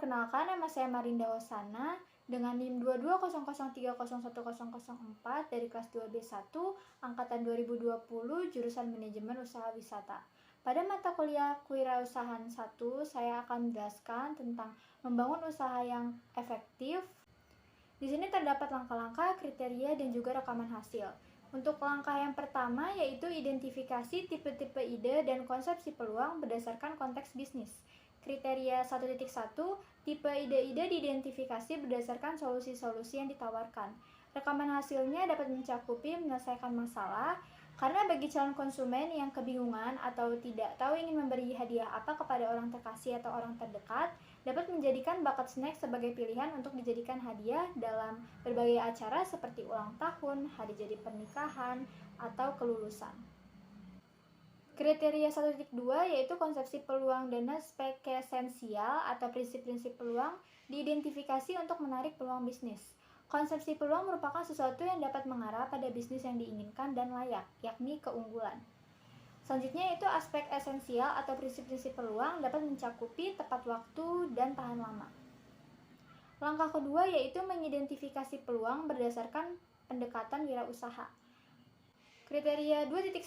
perkenalkan, nama saya Marinda Osana dengan NIM 2200301004 dari kelas 2B1 angkatan 2020 jurusan Manajemen Usaha Wisata. Pada mata kuliah Kewirausahaan 1, saya akan menjelaskan tentang membangun usaha yang efektif. Di sini terdapat langkah-langkah, kriteria, dan juga rekaman hasil. Untuk langkah yang pertama yaitu identifikasi tipe-tipe ide dan konsepsi peluang berdasarkan konteks bisnis. Kriteria 1.1, tipe ide-ide diidentifikasi berdasarkan solusi-solusi yang ditawarkan. Rekaman hasilnya dapat mencakupi menyelesaikan masalah, karena bagi calon konsumen yang kebingungan atau tidak tahu ingin memberi hadiah apa kepada orang terkasih atau orang terdekat, dapat menjadikan bakat snack sebagai pilihan untuk dijadikan hadiah dalam berbagai acara seperti ulang tahun, hari jadi pernikahan, atau kelulusan. Kriteria 1.2 yaitu konsepsi peluang dana spekulensial atau prinsip-prinsip peluang diidentifikasi untuk menarik peluang bisnis. Konsepsi peluang merupakan sesuatu yang dapat mengarah pada bisnis yang diinginkan dan layak, yakni keunggulan. Selanjutnya yaitu aspek esensial atau prinsip-prinsip peluang dapat mencakupi tepat waktu dan tahan lama. Langkah kedua yaitu mengidentifikasi peluang berdasarkan pendekatan wirausaha. Kriteria 2.1,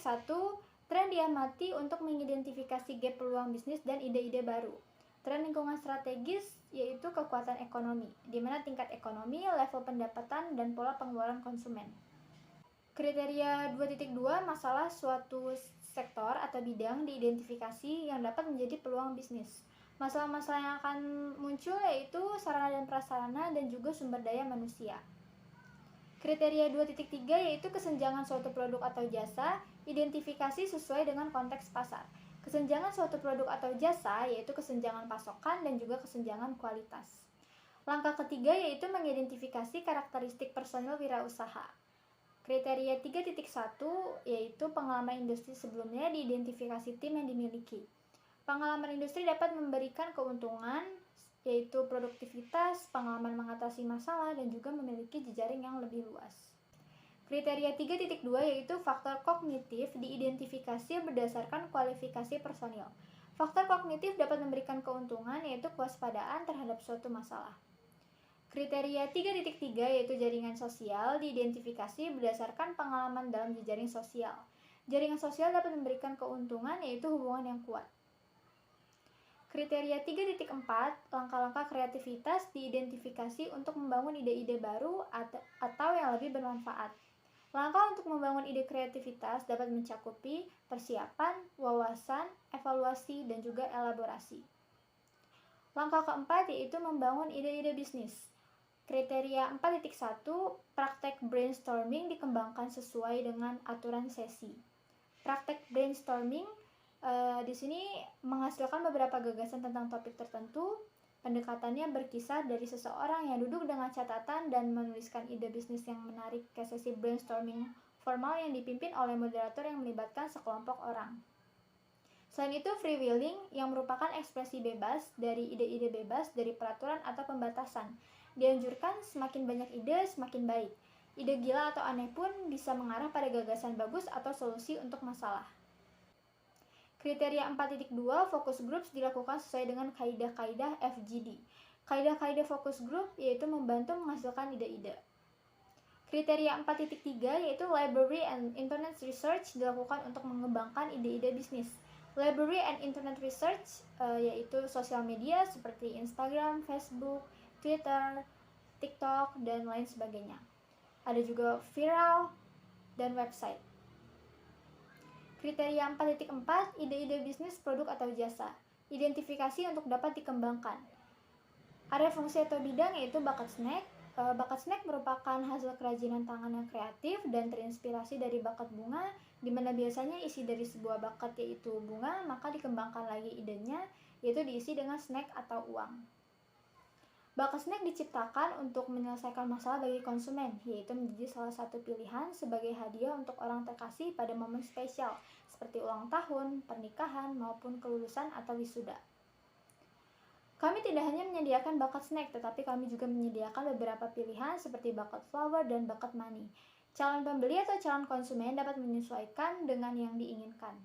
tren diamati untuk mengidentifikasi gap peluang bisnis dan ide-ide baru. Tren lingkungan strategis yaitu kekuatan ekonomi, di mana tingkat ekonomi, level pendapatan, dan pola pengeluaran konsumen. Kriteria 2.2, masalah suatu sektor atau bidang diidentifikasi yang dapat menjadi peluang bisnis. Masalah-masalah yang akan muncul yaitu sarana dan prasarana dan juga sumber daya manusia. Kriteria 2.3 yaitu kesenjangan suatu produk atau jasa, identifikasi sesuai dengan konteks pasar. Kesenjangan suatu produk atau jasa yaitu kesenjangan pasokan dan juga kesenjangan kualitas. Langkah ketiga yaitu mengidentifikasi karakteristik personil wirausaha. Kriteria 3.1 yaitu pengalaman industri sebelumnya diidentifikasi tim yang dimiliki. Pengalaman industri dapat memberikan keuntungan yaitu produktivitas, pengalaman mengatasi masalah, dan juga memiliki jejaring yang lebih luas. Kriteria 3.2 yaitu faktor kognitif diidentifikasi berdasarkan kualifikasi personil. Faktor kognitif dapat memberikan keuntungan yaitu kewaspadaan terhadap suatu masalah. Kriteria 3.3 yaitu jaringan sosial diidentifikasi berdasarkan pengalaman dalam jejaring sosial. Jaringan sosial dapat memberikan keuntungan yaitu hubungan yang kuat. Kriteria 3.4, langkah-langkah kreativitas diidentifikasi untuk membangun ide-ide baru atau yang lebih bermanfaat. Langkah untuk membangun ide kreativitas dapat mencakupi persiapan, wawasan, evaluasi, dan juga elaborasi. Langkah keempat yaitu membangun ide-ide bisnis. Kriteria 4.1, praktek brainstorming dikembangkan sesuai dengan aturan sesi. Praktek brainstorming di sini menghasilkan beberapa gagasan tentang topik tertentu. Pendekatannya berkisar dari seseorang yang duduk dengan catatan dan menuliskan ide bisnis yang menarik ke sesi brainstorming formal yang dipimpin oleh moderator yang melibatkan sekelompok orang. Selain itu, freewheeling yang merupakan ekspresi bebas dari ide-ide bebas dari peraturan atau pembatasan. Dianjurkan semakin banyak ide semakin baik. Ide gila atau aneh pun bisa mengarah pada gagasan bagus atau solusi untuk masalah. Kriteria 4.2, focus groups dilakukan sesuai dengan kaidah-kaidah FGD. Kaidah-kaidah focus group yaitu membantu menghasilkan ide-ide. Kriteria 4.3 yaitu library and internet research dilakukan untuk mengembangkan ide-ide bisnis. Library and internet research yaitu sosial media seperti Instagram, Facebook, Twitter, TikTok, dan lain sebagainya. Ada juga viral dan website. Kriteria 4.4, ide-ide bisnis, produk atau jasa. Identifikasi untuk dapat dikembangkan. Area fungsi atau bidang yaitu bakat snack. Bakat snack merupakan hasil kerajinan tangan yang kreatif dan terinspirasi dari bakat bunga, di mana biasanya isi dari sebuah bakat yaitu bunga, maka dikembangkan lagi idenya, yaitu diisi dengan snack atau uang. Bakat snack diciptakan untuk menyelesaikan masalah bagi konsumen, yaitu menjadi salah satu pilihan sebagai hadiah untuk orang terkasih pada momen spesial, seperti ulang tahun, pernikahan, maupun kelulusan atau wisuda. Kami tidak hanya menyediakan bakat snack, tetapi kami juga menyediakan beberapa pilihan seperti bakat flower dan bakat money. Calon pembeli atau calon konsumen dapat menyesuaikan dengan yang diinginkan.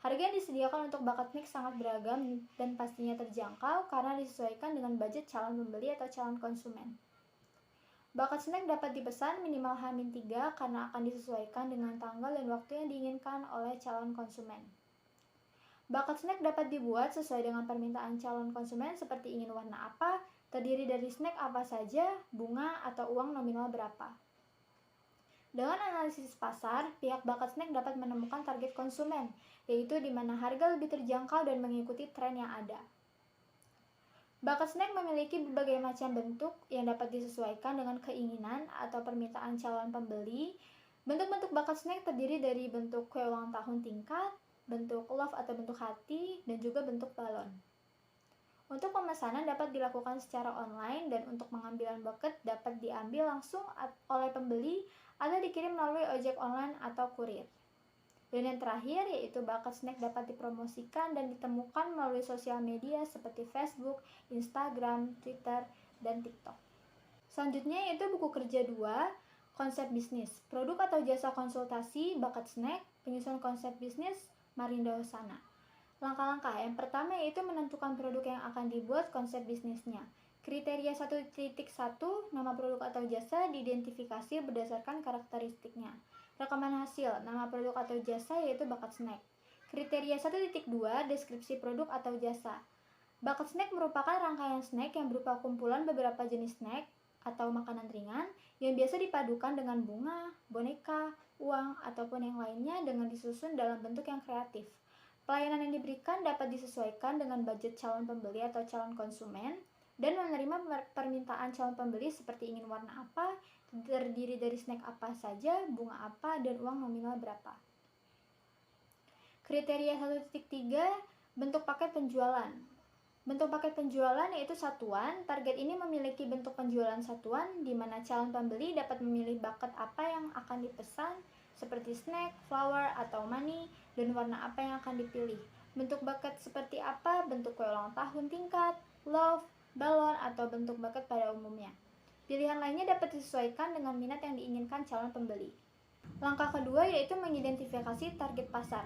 Harga yang disediakan untuk bucket snack sangat beragam dan pastinya terjangkau karena disesuaikan dengan budget calon pembeli atau calon konsumen. Bucket snack dapat dipesan minimal H-3 karena akan disesuaikan dengan tanggal dan waktu yang diinginkan oleh calon konsumen. Bucket snack dapat dibuat sesuai dengan permintaan calon konsumen seperti ingin warna apa, terdiri dari snack apa saja, bunga, atau uang nominal berapa. Dengan analisis pasar, pihak bucket snack dapat menemukan target konsumen, yaitu di mana harga lebih terjangkau dan mengikuti tren yang ada. Bucket snack memiliki berbagai macam bentuk yang dapat disesuaikan dengan keinginan atau permintaan calon pembeli. Bentuk-bentuk bucket snack terdiri dari bentuk kue ulang tahun tingkat, bentuk love atau bentuk hati, dan juga bentuk balon. Untuk pemesanan dapat dilakukan secara online dan untuk pengambilan bucket dapat diambil langsung oleh pembeli atau dikirim melalui ojek online atau kurir. Dan yang terakhir yaitu bucket snack dapat dipromosikan dan ditemukan melalui sosial media seperti Facebook, Instagram, Twitter, dan TikTok. Selanjutnya yaitu buku kerja 2, konsep bisnis, produk atau jasa konsultasi, bucket snack, penyusun konsep bisnis, Marinda Husana. Langkah-langkah yang pertama yaitu menentukan produk yang akan dibuat konsep bisnisnya. Kriteria 1.1, nama produk atau jasa diidentifikasi berdasarkan karakteristiknya. Rekaman hasil, nama produk atau jasa yaitu bucket snack. Kriteria 1.2, deskripsi produk atau jasa. Bucket snack merupakan rangkaian snack yang berupa kumpulan beberapa jenis snack atau makanan ringan yang biasa dipadukan dengan bunga, boneka, uang, ataupun yang lainnya dengan disusun dalam bentuk yang kreatif. Pelayanan yang diberikan dapat disesuaikan dengan budget calon pembeli atau calon konsumen dan menerima permintaan calon pembeli seperti ingin warna apa, terdiri dari snack apa saja, bunga apa, dan uang nominal berapa. Kriteria 1.3, bentuk paket penjualan. Bentuk paket penjualan yaitu satuan. Target ini memiliki bentuk penjualan satuan di mana calon pembeli dapat memilih bucket apa yang akan dipesan seperti snack, flower, atau money, dan warna apa yang akan dipilih. Bentuk bucket seperti apa? Bentuk kue ulang tahun tingkat, love, balon, atau bentuk bucket pada umumnya. Pilihan lainnya dapat disesuaikan dengan minat yang diinginkan calon pembeli. Langkah kedua yaitu mengidentifikasi target pasar.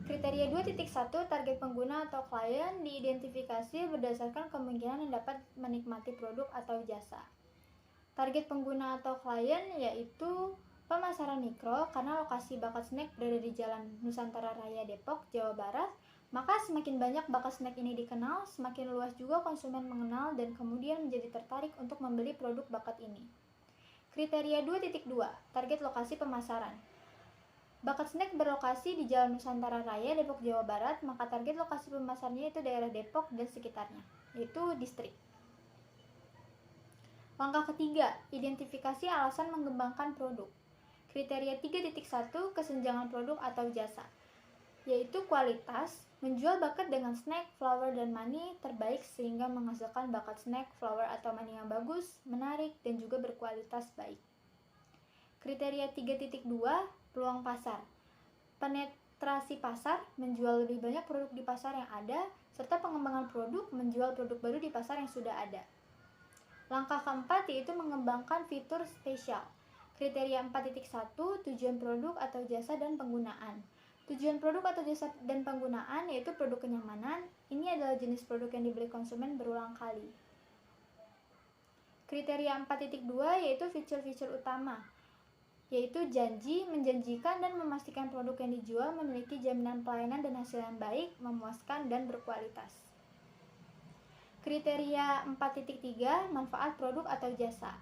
Kriteria 2.1, target pengguna atau klien diidentifikasi berdasarkan kemungkinan yang dapat menikmati produk atau jasa. Target pengguna atau klien yaitu pemasaran mikro karena lokasi bucket snack berada di Jalan Nusantara Raya Depok, Jawa Barat, maka semakin banyak bucket snack ini dikenal, semakin luas juga konsumen mengenal dan kemudian menjadi tertarik untuk membeli produk bucket ini. Kriteria 2.2, target lokasi pemasaran. Bucket snack berlokasi di Jalan Nusantara Raya, Depok, Jawa Barat, maka target lokasi pemasarnya itu daerah Depok dan sekitarnya, yaitu distrik. Langkah ketiga, identifikasi alasan mengembangkan produk. Kriteria 3.1, kesenjangan produk atau jasa, yaitu kualitas, menjual bucket dengan snack, flower, dan money terbaik sehingga menghasilkan bucket snack, flower, atau money yang bagus, menarik, dan juga berkualitas baik. Kriteria 3.2, peluang pasar, penetrasi pasar, menjual lebih banyak produk di pasar yang ada, serta pengembangan produk, menjual produk baru di pasar yang sudah ada. Langkah keempat yaitu mengembangkan fitur spesial. Kriteria 4.1, tujuan produk atau jasa dan penggunaan. Tujuan produk atau jasa dan penggunaan yaitu produk kenyamanan. Ini adalah jenis produk yang dibeli konsumen berulang kali. Kriteria 4.2 yaitu fitur-fitur utama, yaitu janji, menjanjikan dan memastikan produk yang dijual memiliki jaminan pelayanan dan hasil yang baik, memuaskan, dan berkualitas. Kriteria 4.3, manfaat produk atau jasa.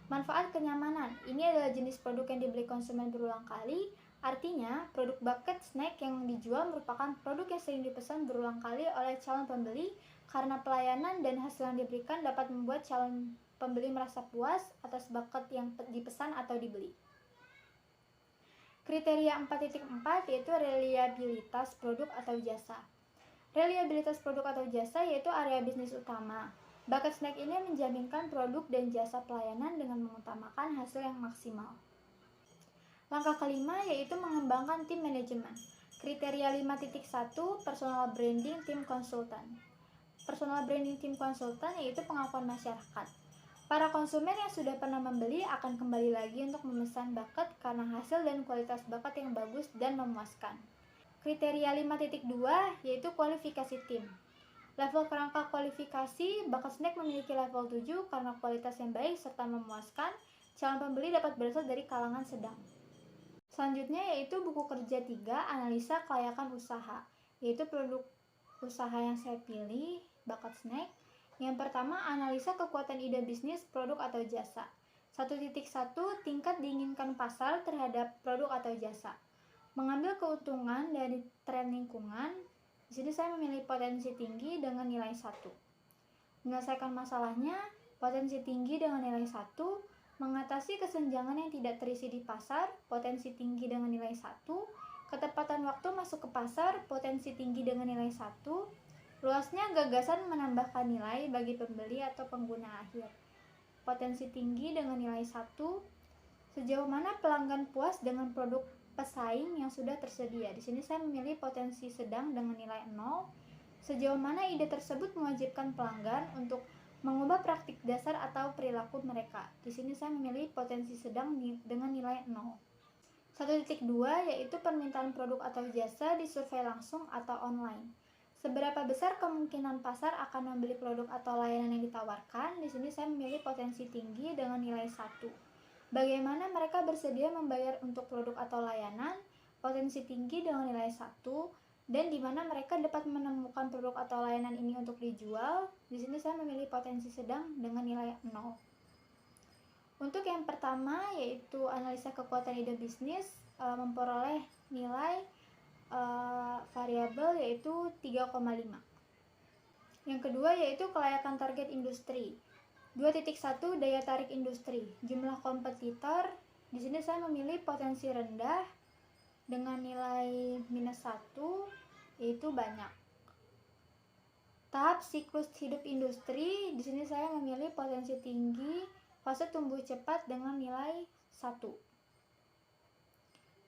Manfaat kenyamanan, ini adalah jenis produk yang dibeli konsumen berulang kali, artinya produk bucket snack yang dijual merupakan produk yang sering dipesan berulang kali oleh calon pembeli karena pelayanan dan hasil yang diberikan dapat membuat calon pembeli merasa puas atas bucket yang dipesan atau dibeli. Kriteria 4.4 yaitu reliabilitas produk atau jasa. Reliabilitas produk atau jasa yaitu area bisnis utama. Bucket snack ini menjaminkan produk dan jasa pelayanan dengan mengutamakan hasil yang maksimal. Langkah kelima yaitu mengembangkan tim manajemen. Kriteria 5.1, personal branding tim konsultan. Personal branding tim konsultan yaitu pengakuan masyarakat. Para konsumen yang sudah pernah membeli akan kembali lagi untuk memesan bucket karena hasil dan kualitas bucket yang bagus dan memuaskan. Kriteria 5.2 yaitu kualifikasi tim. Level kerangka kualifikasi, Bucket Snack memiliki level 7 karena kualitas yang baik serta memuaskan. Calon pembeli dapat berasal dari kalangan sedang. Selanjutnya yaitu buku kerja 3, analisa kelayakan usaha, yaitu produk usaha yang saya pilih, Bucket Snack. Yang pertama, analisa kekuatan ide bisnis, produk atau jasa. 1.1 tingkat diinginkan pasar terhadap produk atau jasa. Mengambil keuntungan dari tren lingkungan. Di sini saya memilih potensi tinggi dengan nilai 1. Menyelesaikan masalahnya, potensi tinggi dengan nilai 1. Mengatasi kesenjangan yang tidak terisi di pasar, potensi tinggi dengan nilai 1. Ketepatan waktu masuk ke pasar, potensi tinggi dengan nilai 1. Luasnya gagasan menambahkan nilai bagi pembeli atau pengguna akhir, potensi tinggi dengan nilai 1. Sejauh mana pelanggan puas dengan produk pesaing yang sudah tersedia. Di sini saya memilih potensi sedang dengan nilai 0. Sejauh mana ide tersebut mewajibkan pelanggan untuk mengubah praktik dasar atau perilaku mereka. Di sini saya memilih potensi sedang dengan nilai 0. 1.2 yaitu permintaan produk atau jasa di survei langsung atau online. Seberapa besar kemungkinan pasar akan membeli produk atau layanan yang ditawarkan? Di sini saya memilih potensi tinggi dengan nilai 1. Bagaimana mereka bersedia membayar untuk produk atau layanan? Potensi tinggi dengan nilai 1. Dan di mana mereka dapat menemukan produk atau layanan ini untuk dijual? Di sini saya memilih potensi sedang dengan nilai 0. Untuk yang pertama yaitu analisa kekuatan ide bisnis, memperoleh nilai variabel yaitu 3,5. Yang kedua yaitu kelayakan target industri. 2.1 daya tarik industri. Jumlah kompetitor. Di sini saya memilih potensi rendah dengan nilai -1 yaitu banyak. Tahap siklus hidup industri. Di sini saya memilih potensi tinggi, fase tumbuh cepat dengan nilai 1.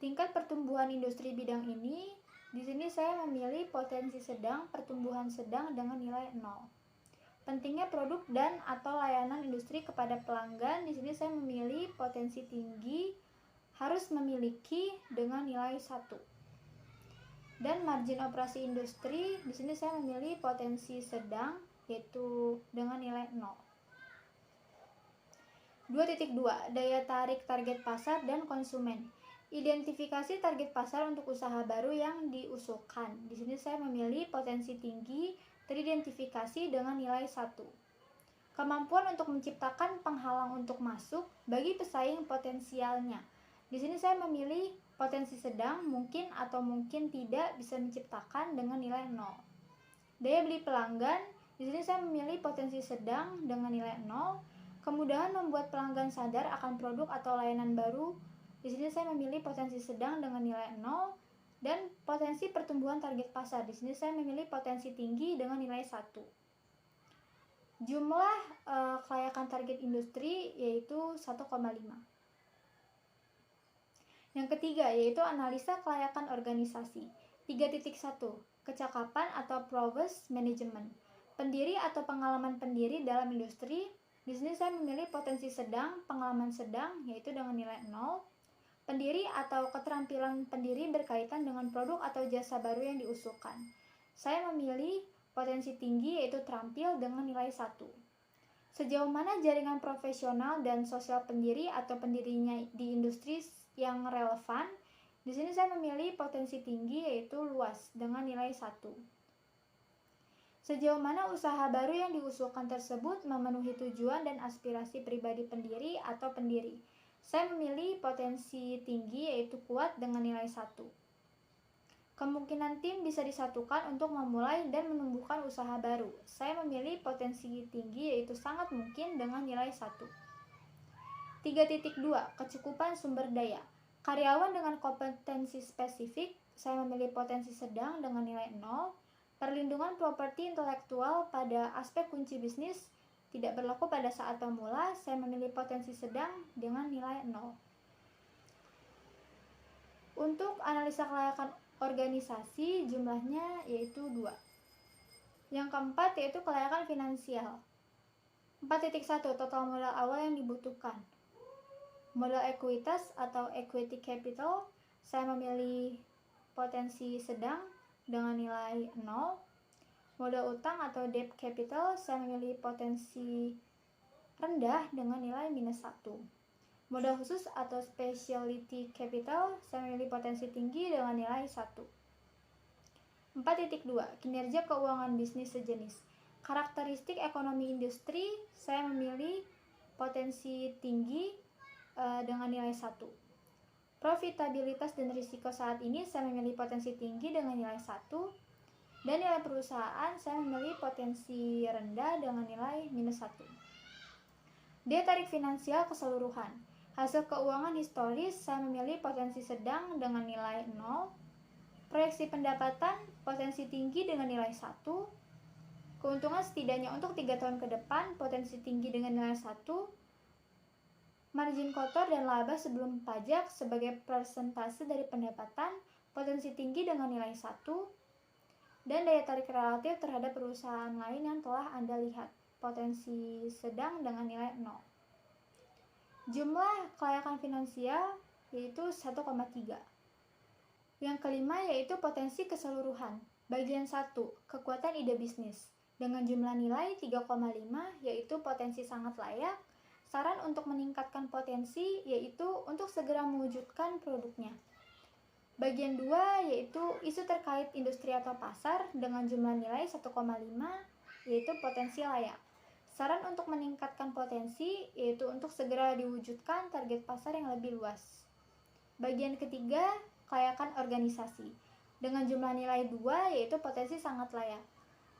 Tingkat pertumbuhan industri bidang ini, di sini saya memilih potensi sedang, pertumbuhan sedang dengan nilai 0. Pentingnya produk dan atau layanan industri kepada pelanggan, di sini saya memilih potensi tinggi, harus memiliki dengan nilai 1. Dan margin operasi industri, di sini saya memilih potensi sedang, yaitu dengan nilai 0. 2.2 daya tarik target pasar dan konsumen. Identifikasi target pasar untuk usaha baru yang diusulkan. Di sini saya memilih potensi tinggi teridentifikasi dengan nilai 1. Kemampuan untuk menciptakan penghalang untuk masuk bagi pesaing potensialnya. Di sini saya memilih potensi sedang, mungkin atau mungkin tidak bisa menciptakan dengan nilai 0. Daya beli pelanggan. Di sini saya memilih potensi sedang dengan nilai 0. Kemudahan membuat pelanggan sadar akan produk atau layanan baru. Di sini saya memilih potensi sedang dengan nilai 0 dan potensi pertumbuhan target pasar. Di sini saya memilih potensi tinggi dengan nilai 1. Jumlah kelayakan target industri yaitu 1,5. Yang ketiga yaitu analisa kelayakan organisasi. 3.1 kecakapan atau prowess management. Pendiri atau pengalaman pendiri dalam industri. Di sini saya memilih potensi sedang, pengalaman sedang yaitu dengan nilai 0. Pendiri atau keterampilan pendiri berkaitan dengan produk atau jasa baru yang diusulkan. Saya memilih potensi tinggi yaitu terampil dengan nilai 1. Sejauh mana jaringan profesional dan sosial pendiri atau pendirinya di industri yang relevan? Di sini saya memilih potensi tinggi yaitu luas dengan nilai 1. Sejauh mana usaha baru yang diusulkan tersebut memenuhi tujuan dan aspirasi pribadi pendiri atau pendiri. Saya memilih potensi tinggi yaitu kuat dengan nilai 1. Kemungkinan tim bisa disatukan untuk memulai dan menumbuhkan usaha baru. Saya memilih potensi tinggi yaitu sangat mungkin dengan nilai 1. 3.2 kecukupan sumber daya. Karyawan dengan kompetensi spesifik. Saya memilih potensi sedang dengan nilai 0. Perlindungan properti intelektual pada aspek kunci bisnis tidak berlaku pada saat pemula. Saya memilih potensi sedang dengan nilai 0. Untuk analisa kelayakan organisasi jumlahnya yaitu 2. Yang keempat yaitu kelayakan finansial. 4.1 total modal awal yang dibutuhkan. Modal ekuitas atau equity capital. Saya memilih potensi sedang dengan nilai 0. Modal utang atau debt capital, saya memilih potensi rendah dengan nilai -1. Modal khusus atau specialty capital, saya memilih potensi tinggi dengan nilai 1. 4.2. Kinerja keuangan bisnis sejenis. Karakteristik ekonomi industri, saya memilih potensi tinggi dengan nilai 1. Profitabilitas dan risiko saat ini, saya memilih potensi tinggi dengan nilai 1. Dan nilai perusahaan, saya memilih potensi rendah dengan nilai -1. Daya tarik finansial keseluruhan. Hasil keuangan historis, saya memilih potensi sedang dengan nilai 0. Proyeksi pendapatan, potensi tinggi dengan nilai 1. Keuntungan setidaknya untuk 3 tahun ke depan, potensi tinggi dengan nilai 1. Margin kotor dan laba sebelum pajak sebagai persentase dari pendapatan, potensi tinggi dengan nilai 1. Dan daya tarik relatif terhadap perusahaan lain yang telah Anda lihat, potensi sedang dengan nilai 0. Jumlah kelayakan finansial yaitu 1,3. Yang kelima yaitu potensi keseluruhan. Bagian 1, kekuatan ide bisnis. Dengan jumlah nilai 3,5 yaitu potensi sangat layak. Saran untuk meningkatkan potensi yaitu untuk segera mewujudkan produknya. Bagian 2 yaitu isu terkait industri atau pasar dengan jumlah nilai 1,5 yaitu potensi layak. Saran untuk meningkatkan potensi yaitu untuk segera diwujudkan target pasar yang lebih luas. Bagian ketiga, kelayakan organisasi. Dengan jumlah nilai 2 yaitu potensi sangat layak.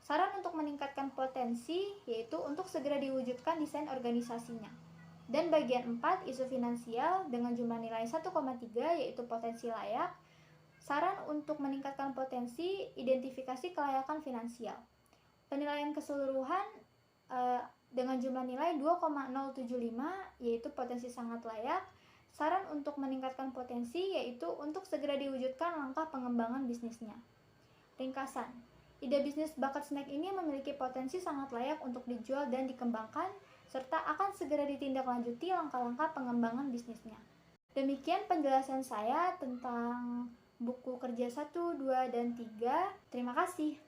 Saran untuk meningkatkan potensi yaitu untuk segera diwujudkan desain organisasinya. Dan bagian 4, isu finansial dengan jumlah nilai 1,3 yaitu potensi layak. Saran untuk meningkatkan potensi, identifikasi kelayakan finansial. Penilaian keseluruhan dengan jumlah nilai 2,075 yaitu potensi sangat layak. Saran untuk meningkatkan potensi yaitu untuk segera diwujudkan langkah pengembangan bisnisnya. Ringkasan, ide bisnis bakat snack ini memiliki potensi sangat layak untuk dijual dan dikembangkan, serta akan segera ditindaklanjuti langkah-langkah pengembangan bisnisnya. Demikian penjelasan saya tentang buku kerja 1, 2, dan 3. Terima kasih.